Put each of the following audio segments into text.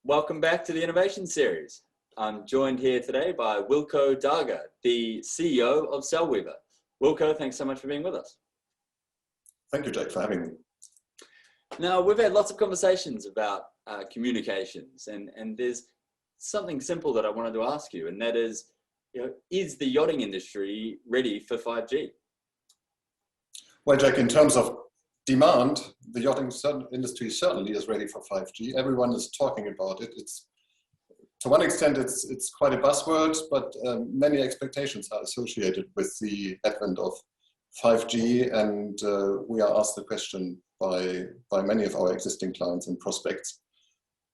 Welcome back to the Innovation Series. I'm joined here today by Wilco Daga, the CEO of CELLweaver. Wilco, thanks so much for being with us. Thank you, Jack, for having me. Now, we've had lots of conversations about communications, and there's something simple that I wanted to ask you, and that is, is the yachting industry ready for 5G? Well, Jack, in terms of demand, the yachting industry certainly is ready for 5G. Everyone is talking about it. To one extent, it's quite a buzzword, but many expectations are associated with the advent of 5G, and we are asked the question by many of our existing clients and prospects.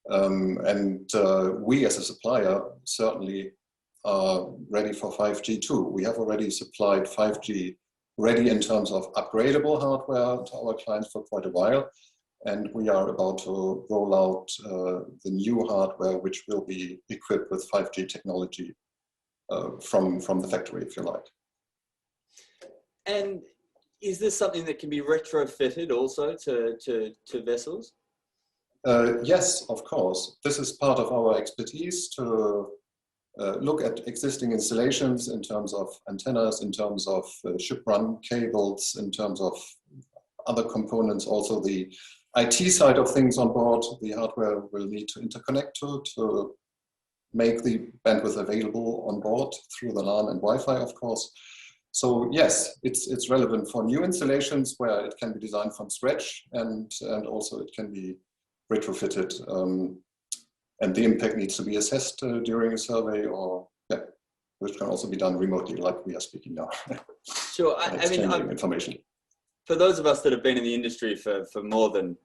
We as a supplier certainly are ready for 5G too. We have already supplied 5G ready in terms of upgradable hardware to our clients for quite a while, and we are about to roll out the new hardware which will be equipped with 5G technology from the factory, if you like. And is this something that can be retrofitted also to vessels? Yes, of course. This is part of our expertise to look at existing installations in terms of antennas, in terms of ship run cables, in terms of other components, also the IT side of things on board. The hardware will need to interconnect to make the bandwidth available on board through the LAN and Wi-Fi, of course. So yes, it's relevant for new installations where it can be designed from scratch, and also it can be retrofitted. And the impact needs to be assessed during a survey, or which can also be done remotely, like we are speaking now. Sure. I mean, information. For those of us that have been in the industry for more than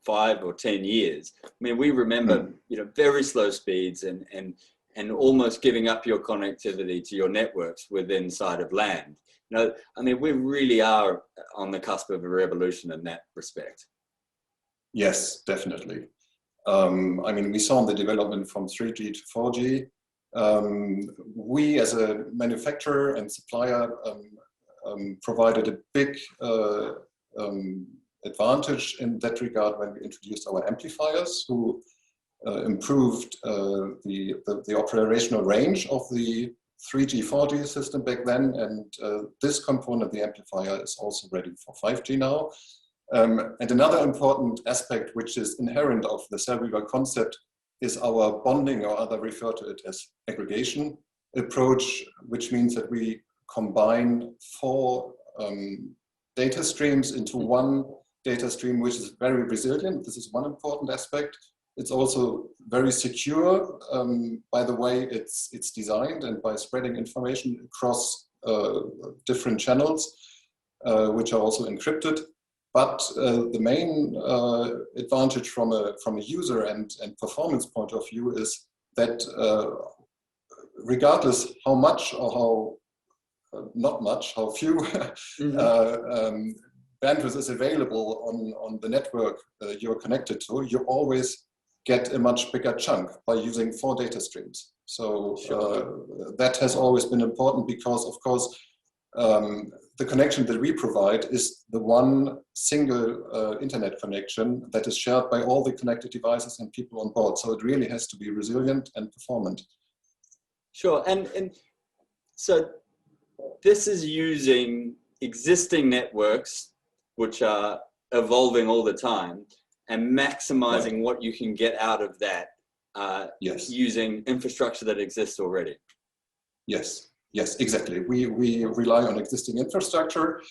5 or 10 years, I mean, we remember very slow speeds and almost giving up your connectivity to your networks within inside of land. I mean, we really are on the cusp of a revolution in that respect. Yes, definitely. I mean, we saw the development from 3G to 4G. We, as a manufacturer and supplier, provided a big advantage in that regard when we introduced our amplifiers, who improved the operational range of the 3G, 4G system back then. And this component, the amplifier, is also ready for 5G now. And another important aspect which is inherent of the CELLweaver concept is our bonding, or others refer to it as aggregation approach, which means that we combine 4 data streams into one data stream, which is very resilient. This is one important aspect. It's also very secure by the way it's designed, and by spreading information across different channels, which are also encrypted. But the main advantage from a user and performance point of view is that regardless how much or how not much, how few bandwidth is available on the network you're connected to, you always get a much bigger chunk by using 4 data streams. So that has always been important, because of course the connection that we provide is the one single internet connection that is shared by all the connected devices and people on board. So it really has to be resilient and performant. Sure. And so this is using existing networks, which are evolving all the time, and maximizing what you can get out of that using infrastructure that exists already. Yes, exactly. We rely on existing infrastructure.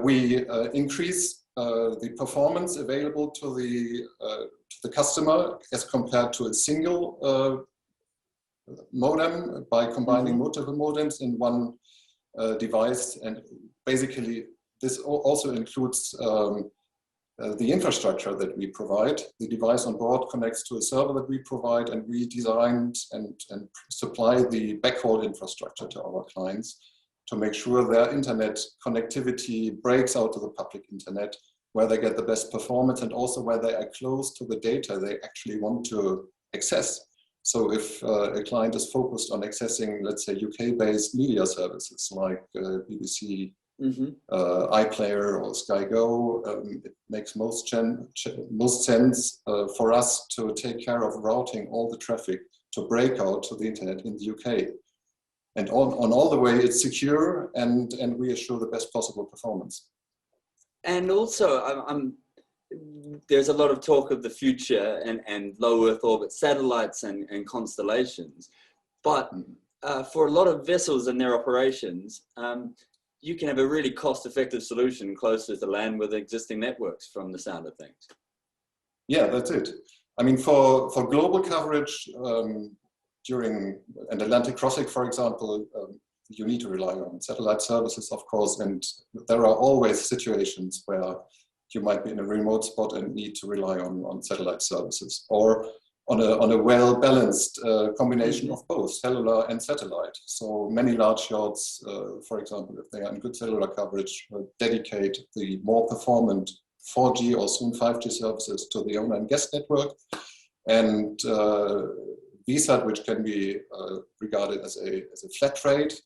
We increase the performance available to the customer as compared to a single modem by combining multiple modems in one device. And basically, this also includes the infrastructure that we provide. The device on board connects to a server that we provide, and we designed and supply the backhaul infrastructure to our clients to make sure their internet connectivity breaks out to the public internet, where they get the best performance, and also where they are close to the data they actually want to access. So if a client is focused on accessing, let's say, UK-based media services like BBC iPlayer or SkyGo, it makes most sense for us to take care of routing all the traffic to break out to the internet in the UK. And on all the way, it's secure and we assure the best possible performance. And also, there's a lot of talk of the future and low Earth orbit satellites and constellations. But for a lot of vessels and their operations, you can have a really cost-effective solution closer to land with existing networks from the sound of things. Yeah, that's it. I mean, for global coverage, during an Atlantic crossing, for example, you need to rely on satellite services, of course, and there are always situations where you might be in a remote spot and need to rely on satellite services, or on a well-balanced combination of both cellular and satellite. So many large yachts, for example, if they are in good cellular coverage, dedicate the more performant 4G or soon 5G services to the owner and guest network. And VSAT, which can be regarded as a flat rate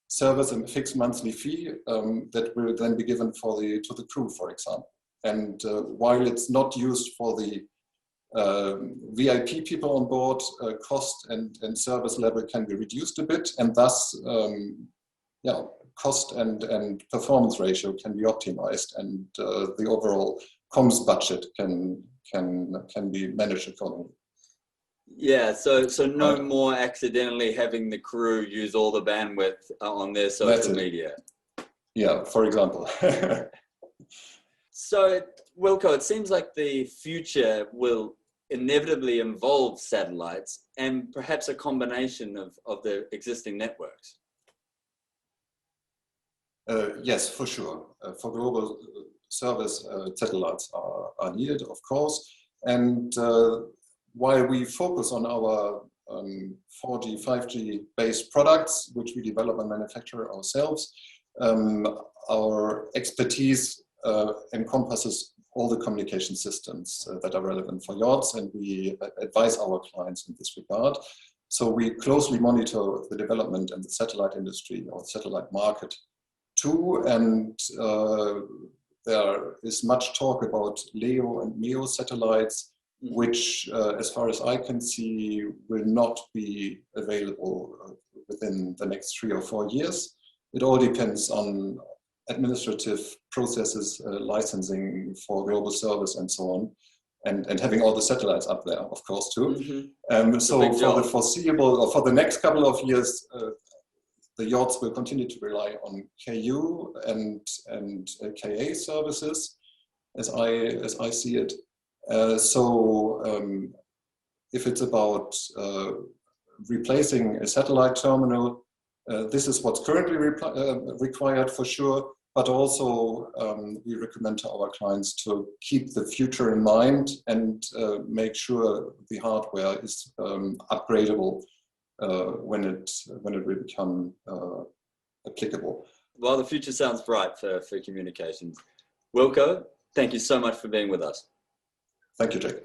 service and a fixed monthly fee that will then be given to the crew, for example. And while it's not used for the VIP people on board, cost and service level can be reduced a bit, and thus cost and performance ratio can be optimized, and the overall comms budget can be managed accordingly. Yeah, so no more accidentally having the crew use all the bandwidth on their social media. Yeah, for example. So, Wilco, it seems like the future will inevitably involve satellites and perhaps a combination of the existing networks. Yes, for sure. For global service, satellites are needed, of course. And while we focus on our 4G, 5G based products, which we develop and manufacture ourselves, our expertise encompasses all the communication systems that are relevant for yachts, and we advise our clients in this regard. So we closely monitor the development in the satellite industry or satellite market too, and there is much talk about LEO and MEO satellites, which, as far as I can see, will not be available within the next 3 or 4 years. It all depends on administrative processes, licensing for global service and so on, and having all the satellites up there, of course, too. So for the foreseeable, or for the next couple of years, the yachts will continue to rely on KU and KA services, as I see it. If it's about replacing a satellite terminal, this is what's currently required for sure, but also we recommend to our clients to keep the future in mind and make sure the hardware is upgradable when it will become applicable. Well, the future sounds bright for communications. Wilco, thank you so much for being with us. Thank you, Jake.